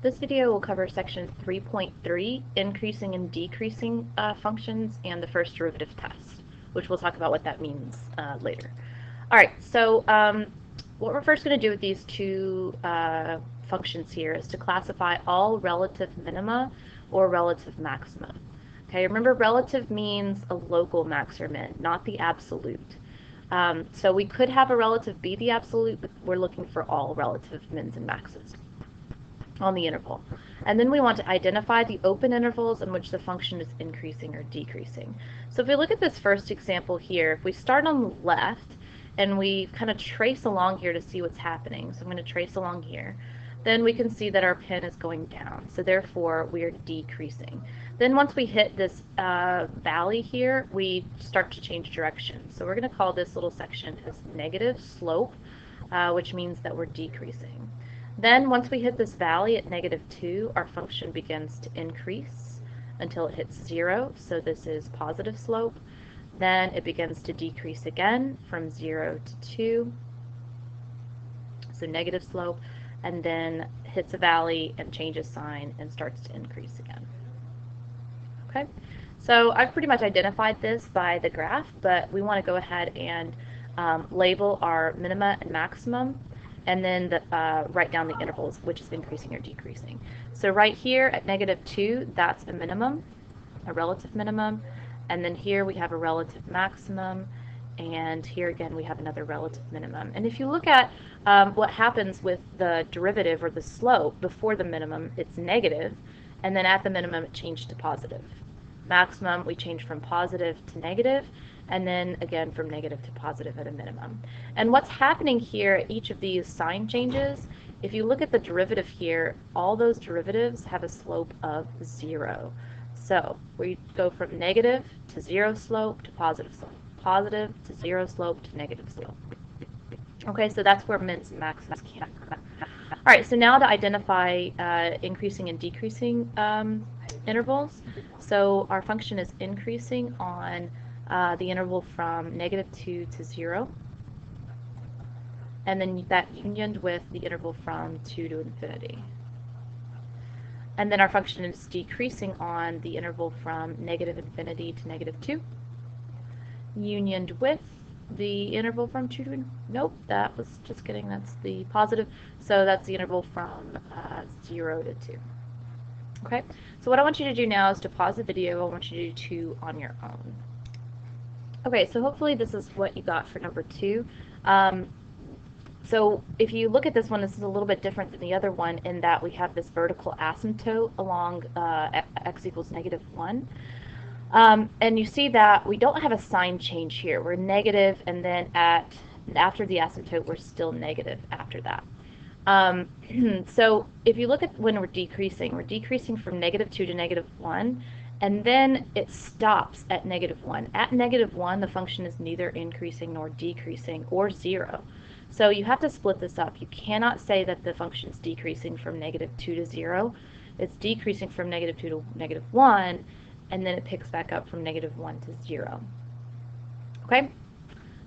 This video will cover section 3.3, increasing and decreasing functions, and the first derivative test, which we'll talk about what that means later. All right, so what we're first going to do with these two functions here is to classify all relative minima or relative maxima. Okay, remember relative means a local max or min, not the absolute. So we could have a relative be the absolute, but we're looking for all relative mins and maxes on the interval. And then we want to identify the open intervals in which the function is increasing or decreasing. So if we look at this first example here, if we start on the left and we kind of trace along here to see what's happening, so I'm going to trace along here, then we can see that our pen is going down, so therefore we are decreasing. Then once we hit this valley here, we start to change direction. So we're going to call this little section as negative slope, which means that we're decreasing. Then once we hit this valley at -2, our function begins to increase until it hits 0, so this is positive slope. Then it begins to decrease again from 0 to 2, so negative slope, and then hits a valley and changes sign and starts to increase again. Okay, so I've pretty much identified this by the graph, but we want to go ahead and label our minima and maximum, and then write down the intervals, which is increasing or decreasing. So right here at -2, that's a minimum, a relative minimum, and then here we have a relative maximum, and here again we have another relative minimum. And if you look at what happens with the derivative or the slope before the minimum, it's negative, and then at the minimum it changed to positive. Maximum, we change from positive to negative, and then again from negative to positive at a minimum. And what's happening here at each of these sign changes, if you look at the derivative here, all those derivatives have a slope of 0. So we go from negative to 0 slope to positive slope, positive to 0 slope to negative slope. Okay, so that's where mins and maxims can. All right, so now to identify increasing and decreasing intervals. So our function is increasing on the interval from -2 to 0, and then that unioned with the interval from 2 to infinity. And then our function is decreasing on the interval from -infinity to -2, unioned with the interval from 2 to, nope, that was just kidding, that's the positive, so that's the interval from 0 to 2. Okay, so what I want you to do now is to pause the video. I want you to do 2 on your own. Okay, so hopefully this is what you got for number 2. So if you look at this one, this is a little bit different than the other one in that we have this vertical asymptote along x equals -1. And you see that we don't have a sign change here. We're negative, and then after the asymptote, we're still negative after that. So if you look at when we're decreasing from -2 to -1, and then it stops at -1. At -1, the function is neither increasing nor decreasing or 0. So you have to split this up. You cannot say that the function is decreasing from -2 to 0. It's decreasing from -2 to -1, and then it picks back up from -1 to 0. Okay?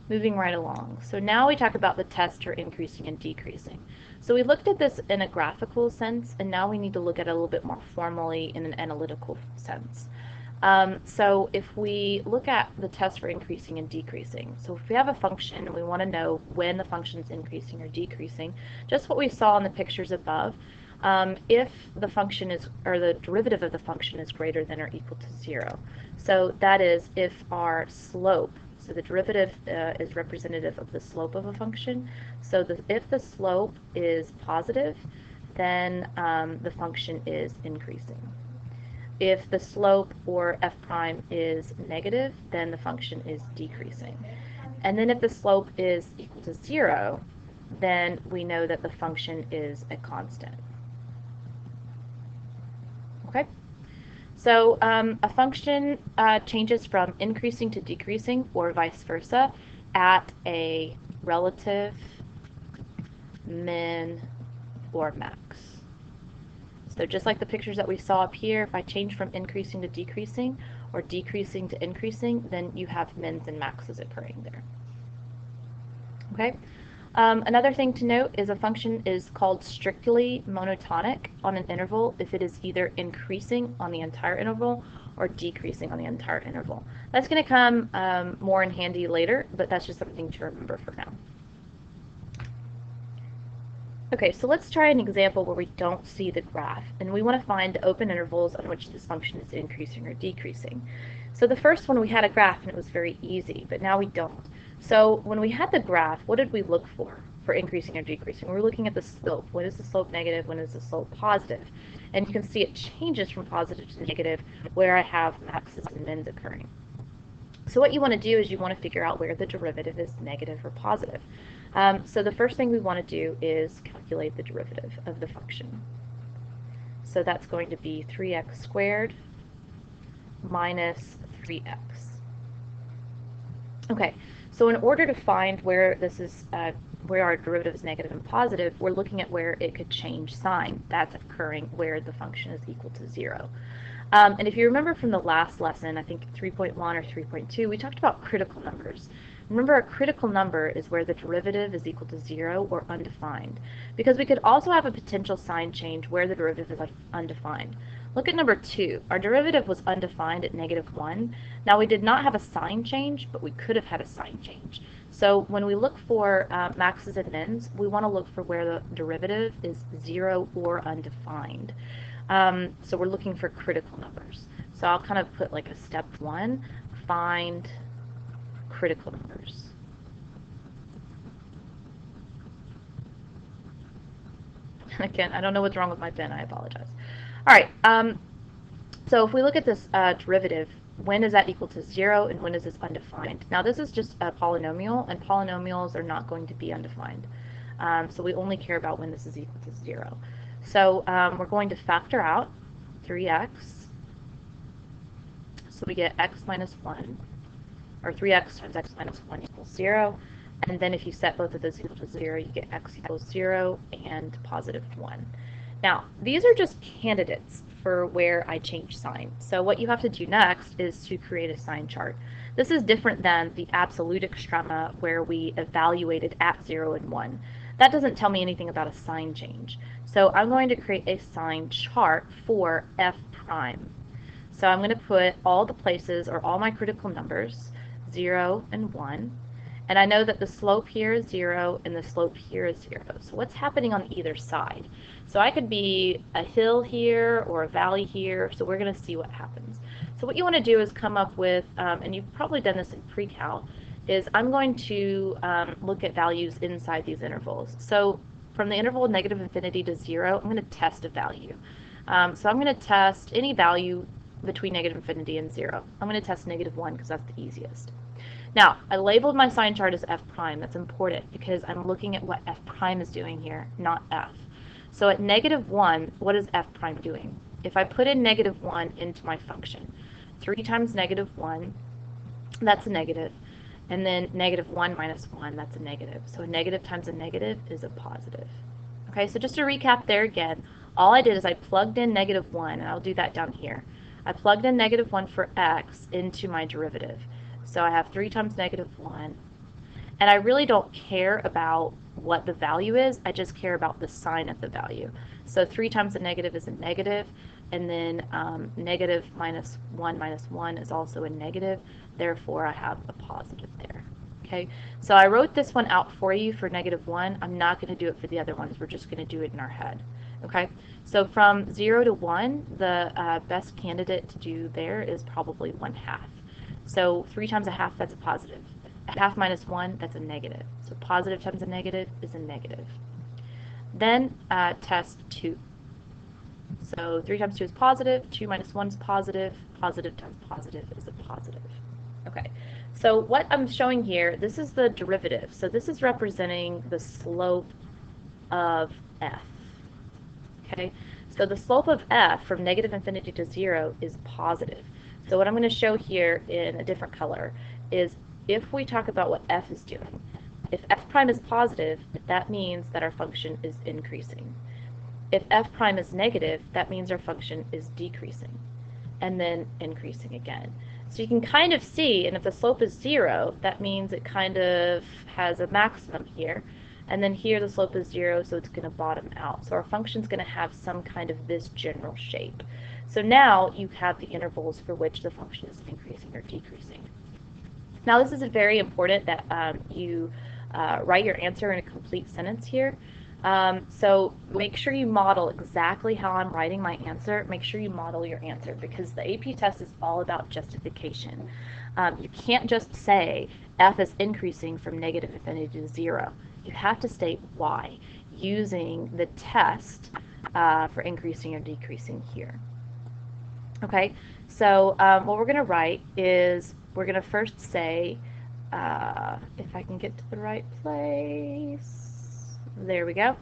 Moving right along. So now we talk about the test for increasing and decreasing. So we looked at this in a graphical sense, and now we need to look at it a little bit more formally in an analytical sense. So if we look at the test for increasing and decreasing, so if we have a function and we want to know when the function is increasing or decreasing, just what we saw in the pictures above, if the function is, or the derivative of the function is greater than or equal to 0. So that is if our slope, so the derivative is representative of the slope of a function. So if the slope is positive, then the function is increasing. If the slope, or f prime, is negative, then the function is decreasing. And then if the slope is equal to 0, then we know that the function is a constant. Okay? So a function changes from increasing to decreasing, or vice versa, at a relative, min, or max. So just like the pictures that we saw up here, if I change from increasing to decreasing, or decreasing to increasing, then you have mins and maxes occurring there. Okay? Another thing to note is a function is called strictly monotonic on an interval if it is either increasing on the entire interval or decreasing on the entire interval. That's going to come more in handy later, but that's just something to remember for now. Okay, so let's try an example where we don't see the graph, and we want to find the open intervals on which this function is increasing or decreasing. So the first one we had a graph and it was very easy, but now we don't. So when we had the graph, what did we look for increasing or decreasing? We were looking at the slope. When is the slope negative? When is the slope positive? And you can see it changes from positive to negative where I have maxes and mins occurring. So what you want to do is you want to figure out where the derivative is negative or positive. So the first thing we want to do is calculate the derivative of the function. So that's going to be 3x squared minus 3x. Okay, so in order to find where this is, where our derivative is negative and positive, we're looking at where it could change sign. That's occurring where the function is equal to 0. And if you remember from the last lesson, I think 3.1 or 3.2, we talked about critical numbers. Remember, a critical number is where the derivative is equal to 0 or undefined, because we could also have a potential sign change where the derivative is undefined. Look at number 2. Our derivative was undefined at -1. Now, we did not have a sign change, but we could have had a sign change. So when we look for maxes and mins, we want to look for where the derivative is 0 or undefined. So we're looking for critical numbers. So I'll kind of put like a step 1, find critical numbers. Again, I don't know what's wrong with my pen. I apologize. All right. So if we look at this derivative, when is that equal to 0 and when is this undefined? Now this is just a polynomial, and polynomials are not going to be undefined. So we only care about when this is equal to 0. So we're going to factor out 3x. So we get x minus 1, or 3x times x minus 1 equals 0. And then if you set both of those equal to 0, you get x equals 0 and positive 1. Now, these are just candidates for where I change sign. So what you have to do next is to create a sign chart. This is different than the absolute extrema where we evaluated at 0 and 1. That doesn't tell me anything about a sign change. So I'm going to create a sign chart for f prime. So I'm going to put all the places, or all my critical numbers, 0 and 1. And I know that the slope here is 0 and the slope here is 0. So what's happening on either side? So I could be a hill here or a valley here, so we're going to see what happens. So what you want to do is come up with, and you've probably done this in pre-cal, is I'm going to look at values inside these intervals. So from the interval of negative infinity to 0, I'm going to test a value. So I'm going to test any value between negative infinity and 0. I'm going to test -1 because that's the easiest. Now, I labeled my sign chart as f prime. That's important because I'm looking at what f prime is doing here, not f. So at -1, what is f prime doing? If I put in -1 into my function, 3 times -1, that's a negative. And then -1 minus 1, that's a negative. So a negative times a negative is a positive. Okay, so just to recap there again, all I did is I plugged in -1, and I'll do that down here. I plugged in -1 for x into my derivative. So I have 3 times -1. And I really don't care about what the value is, I just care about the sign of the value. So 3 times a negative is a negative, and then negative minus 1 is also a negative, therefore I have a positive there. Okay, so I wrote this one out for you for -1. I'm not going to do it for the other ones, we're just going to do it in our head. Okay, so from 0 to 1, the best candidate to do there is probably 1/2. So 3 times a half, that's a positive. A half minus 1, that's a negative. So positive times a negative is a negative. Then test 2. So 3 times 2 is positive, 2 minus 1 is positive, positive times positive is a positive. Okay, so what I'm showing here, this is the derivative. So this is representing the slope of f. Okay, so the slope of f from negative infinity to 0 is positive. So what I'm going to show here in a different color is if we talk about what f is doing, if f prime is positive, that means that our function is increasing. If f prime is negative, that means our function is decreasing, and then increasing again. So you can kind of see, and if the slope is 0, that means it kind of has a maximum here, And then here the slope is 0, so it's going to bottom out. So our function's going to have some kind of this general shape. So now you have the intervals for which the function is increasing or decreasing. Now this is very important that you write your answer in a complete sentence here. So make sure you model exactly how I'm writing my answer. Make sure you model your answer, because the AP test is all about justification. You can't just say f is increasing from negative infinity to 0. You have to state why using the test for increasing or decreasing here. Okay, so what we're going to write is we're going to first say, if I can get to the right place, there we go.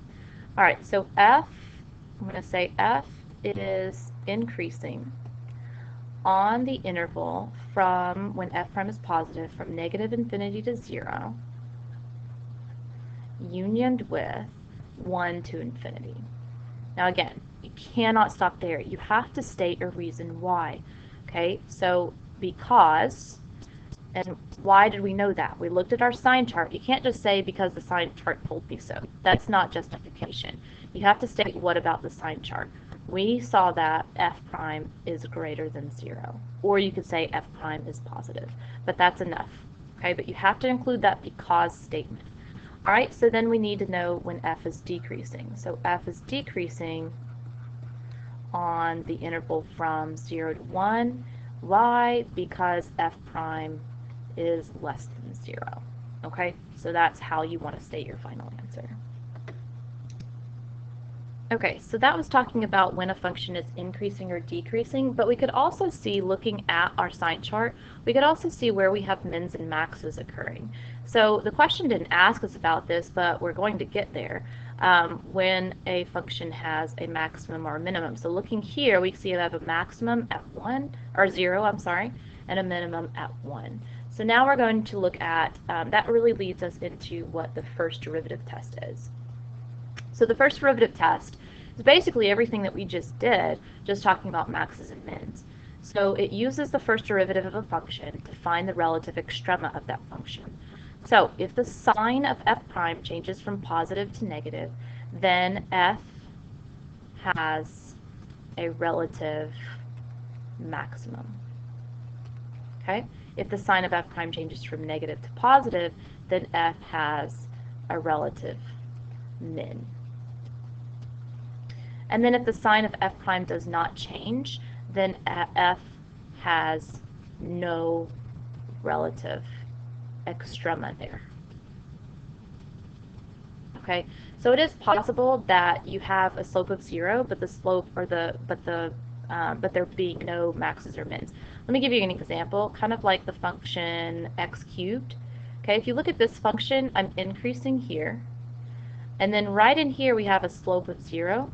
All right, so f, I'm going to say f is increasing on the interval from when f prime is positive from negative infinity to 0, unioned with 1 to infinity. Now again, you cannot stop there. You have to state a reason why. Okay, so because, and why did we know that? We looked at our sign chart. You can't just say because the sign chart told me so. That's not justification. You have to state what about the sign chart. We saw that f prime is greater than 0. Or you could say f prime is positive. But that's enough. Okay, but you have to include that because statement. All right, so then we need to know when f is decreasing. So f is decreasing on the interval from 0 to 1. Why? Because f prime is less than 0. Okay, so that's how you want to state your final answer. Okay, so that was talking about when a function is increasing or decreasing, but we could also see, looking at our sign chart, we could also see where we have mins and maxes occurring. So the question didn't ask us about this, but we're going to get there when a function has a maximum or a minimum. So looking here, we see we have a maximum at 1, or 0, I'm sorry, and a minimum at 1. So now we're going to look at, that really leads us into what the first derivative test is. So the first derivative test is basically everything that we just did, just talking about maxes and mins. So it uses the first derivative of a function to find the relative extrema of that function. So if the sign of f prime changes from positive to negative, then f has a relative maximum. Okay? If the sign of f prime changes from negative to positive, then f has a relative min. And then if the sign of f prime does not change, then f has no relative extrema there. Okay, so it is possible that you have a slope of 0, but the slope or but there be no maxes or mins. Let me give you an example, kind of like the function x cubed. Okay, if you look at this function, I'm increasing here, and then right in here we have a slope of 0.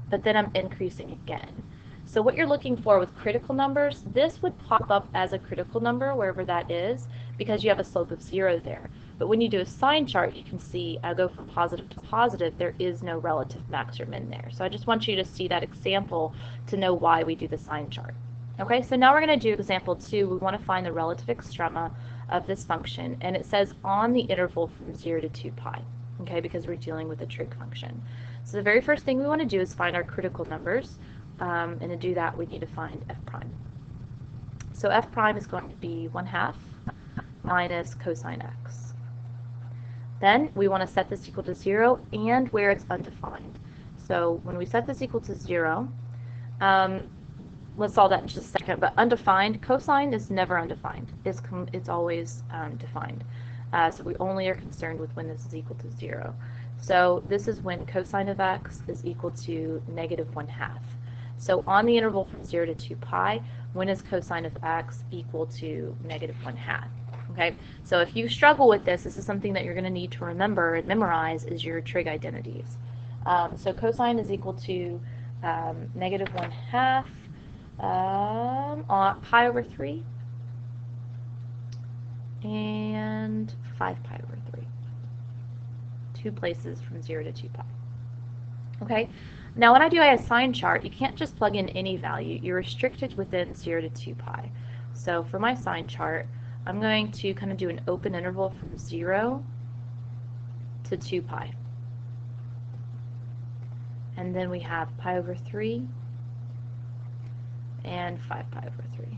But then I'm increasing again. So what you're looking for with critical numbers, this would pop up as a critical number wherever that is, because you have a slope of 0 there. But when you do a sign chart, you can see I go from positive to positive, there is no relative max or min there. So I just want you to see that example to know why we do the sign chart. Okay, so now we're going to do example 2. We want to find the relative extrema of this function, and it says on the interval from 0 to 2 pi. Okay, because we're dealing with a trig function. So the very first thing we want to do is find our critical numbers, and to do that we need to find f prime. So f prime is going to be 1/2 minus cosine x. Then we want to set this equal to 0 and where it's undefined. So when we set this equal to 0, let's solve that in just a second, but undefined, cosine is never undefined. It's always defined. So we only are concerned with when this is equal to 0. So this is when cosine of x is equal to -1/2. So on the interval from 0 to 2 pi, when is cosine of x equal to -1/2? Okay, so if you struggle with this, this is something that you're going to need to remember and memorize is your trig identities. So cosine is equal to -1/2 on pi over 3 and 5 pi over 3. 2 places from 0 to 2 pi. Okay, now when I do a sign chart, you can't just plug in any value. You're restricted within 0 to 2 pi. So for my sign chart, I'm going to kind of do an open interval from 0 to 2 pi. And then we have pi over 3 and 5 pi over 3.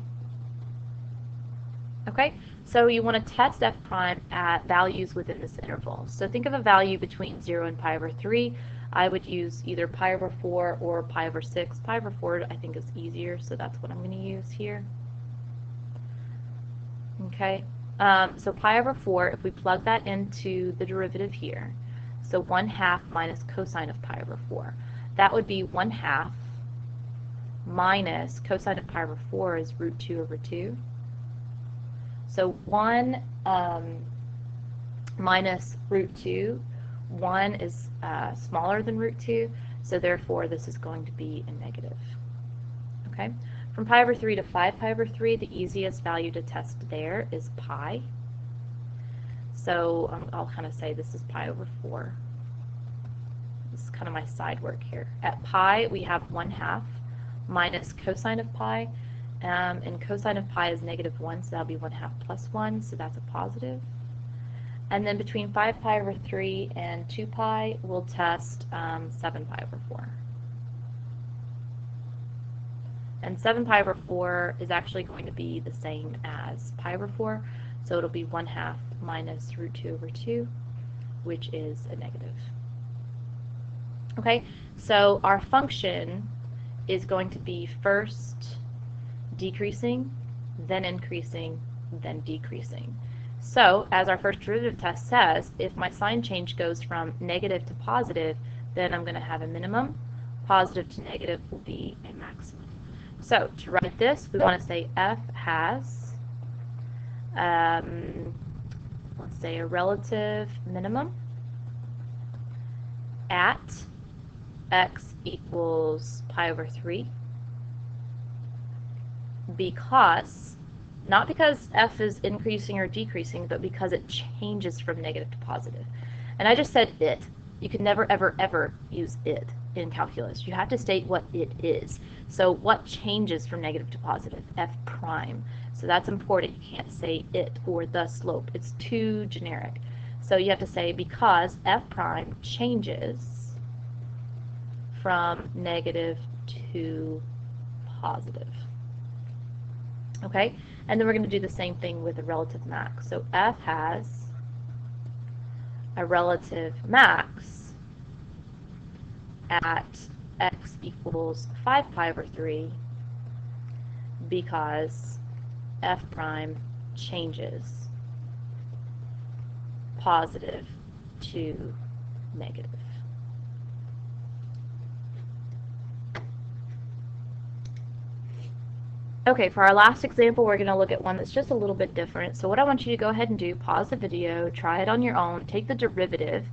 Okay, so you want to test f prime at values within this interval. So think of a value between 0 and pi over 3. I would use either pi over 4 or pi over 6. Pi over 4 I think is easier, so that's what I'm going to use here. Okay, so pi over 4, if we plug that into the derivative here, so 1/2 minus cosine of pi over 4. That would be 1/2 minus cosine of pi over 4 is root 2 over 2. So 1 minus root 2, 1 is smaller than root 2, so therefore this is going to be a negative. Okay, from pi over 3 to 5 pi over 3, the easiest value to test there is pi. So I'll kind of say this is pi over 4. This is kind of my side work here. At pi, we have 1/2 minus cosine of pi. And cosine of pi is -1, so that'll be 1/2 plus 1, so that's a positive. And then between 5 pi over 3 and 2 pi, we'll test 7 pi over 4. And 7 pi over 4 is actually going to be the same as pi over 4, so it'll be 1/2 minus root 2 over 2, which is a negative. Okay, so our function is going to be first decreasing, then increasing, then decreasing. So, as our first derivative test says, if my sign change goes from negative to positive, then I'm going to have a minimum. Positive to negative will be a maximum. So, to write this, we want to say f has, let's say, a relative minimum at x equals pi over 3. Because, not because f is increasing or decreasing, but because it changes from negative to positive. And I just said it. You can never, ever, ever use it in calculus. You have to state what it is. So what changes from negative to positive? F prime. So that's important. You can't say it or the slope. It's too generic. So you have to say because f prime changes from negative to positive. Okay, and then we're going to do the same thing with a relative max. So f has a relative max at x equals 5 pi over 3 because f prime changes positive to negative. Okay, for our last example, we're going to look at one that's just a little bit different. So what I want you to go ahead and do, pause the video, try it on your own, take the derivative,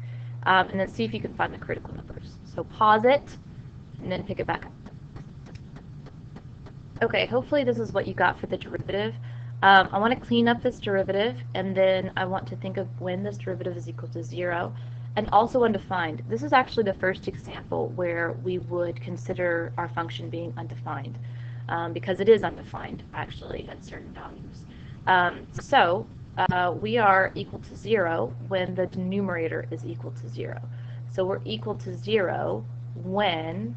and then see if you can find the critical numbers. So pause it, and then pick it back up. Okay, hopefully this is what you got for the derivative. I want to clean up this derivative, and then I want to think of when this derivative is equal to 0, and also undefined. This is actually the first example where we would consider our function being undefined. Because it is undefined, actually, at certain values. So we are equal to 0 when the numerator is equal to 0. So we're equal to 0 when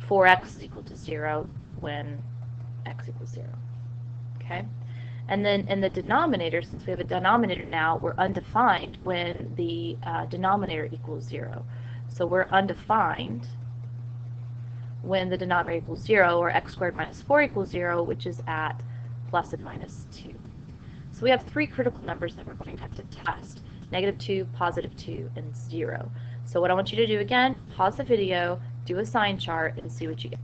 4x is equal to 0 when x equals 0. Okay? And then in the denominator, since we have a denominator now, we're undefined when the denominator equals 0. So we're undefined when the denominator equals 0, or x squared minus 4 equals 0, which is at plus and minus 2. So we have 3 critical numbers that we're going to have to test: -2, +2, and 0. So what I want you to do again, pause the video, do a sign chart, and see what you get.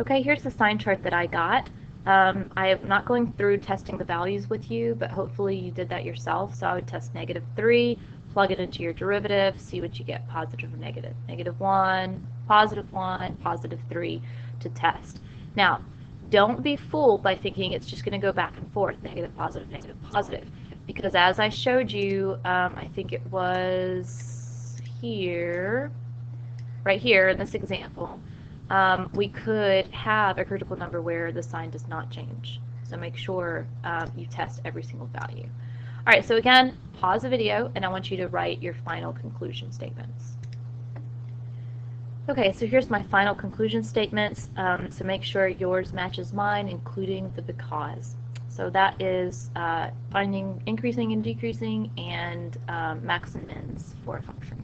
Okay, here's the sign chart that I got. I am not going through testing the values with you, but hopefully you did that yourself. So I would test -3, plug it into your derivative, see what you get, positive or negative. -1, +1, +3 to test. Now, don't be fooled by thinking it's just going to go back and forth, negative, positive, because as I showed you, I think it was here, right here in this example, we could have a critical number where the sign does not change. So make sure you test every single value. All right, so again, pause the video, and I want you to write your final conclusion statements. Okay, so here's my final conclusion statements. So make sure yours matches mine, including the because. So that is finding increasing and decreasing and max and mins for a function.